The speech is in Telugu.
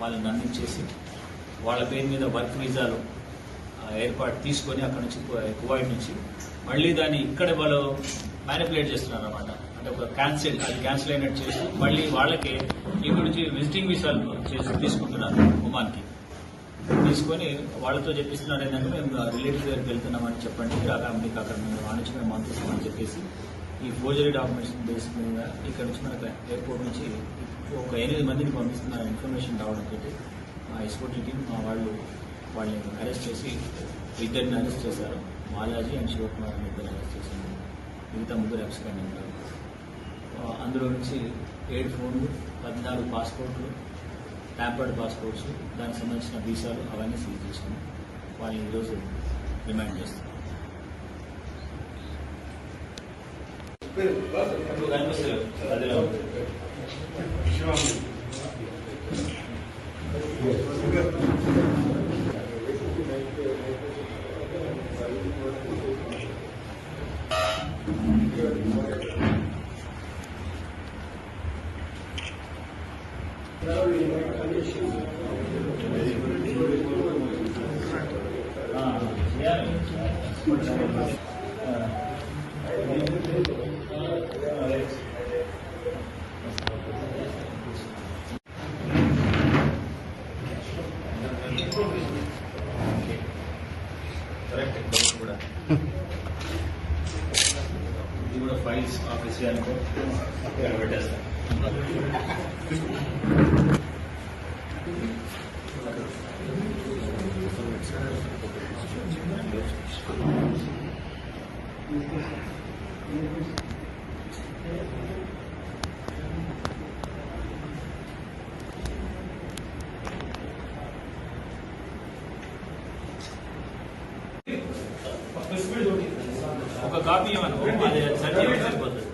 వాళ్ళని అందించేసి వాళ్ళ పేరు మీద వర్క్ వీసాలు ఏర్పాటు తీసుకొని అక్కడ నుంచి కువైట్ నుంచి మళ్ళీ దాన్ని ఇక్కడ వాళ్ళు మ్యానిపులేట్ చేస్తున్నారు అన్నమాట. అంటే ఒక క్యాన్సిల్ అయినట్టు చేసి మళ్ళీ వాళ్ళకి ఇక్కడ నుంచి విజిటింగ్ వీసాలు తీసుకుంటున్నారు ఒమాన్కి. తీసుకొని వాళ్ళతో చెప్పిస్తున్నారు ఏంటంటే మేము రిలేటివ్స్ దగ్గరికి వెళ్తున్నామని చెప్పండి, మీకు అక్కడ మేము నుంచి మేము పంపిస్తామని చెప్పేసి ఈ ఫోర్జరీ డాక్యుమెంట్స్ బేస్ మీద ఇక్కడ నుంచి మనకు ఎయిర్పోర్ట్ నుంచి ఒక 8 మందిని పంపిస్తున్న ఇన్ఫర్మేషన్ రావడంతో మా ఎస్కోటీ టీం వాళ్ళని అరెస్ట్ చేసి 2 అరెస్ట్ చేశారు. బాలాజీ అండ్ శివకుమార్ అని 2 అరెస్ట్ చేశారు. మిగతా 3 అబ్స్కాండ్ ఉంటారు. అందులో నుంచి 7 ఫోన్లు, 14 పాస్పోర్ట్లు, ట్యాంపర్డ్ పాస్పోర్ట్స్, దానికి సంబంధించిన వీసాలు అవన్నీ సీజ్ చేసుకుని వాళ్ళని ఈరోజు రిమాండ్ చేస్తాం. ఇది కూడా ఫైల్స్ ఆఫీస్ అనుకో పెట్టేస్తాం. ఒక కాపీ ఏమనుకో అది సర్టిఫికేట్ సరిపోతుంది.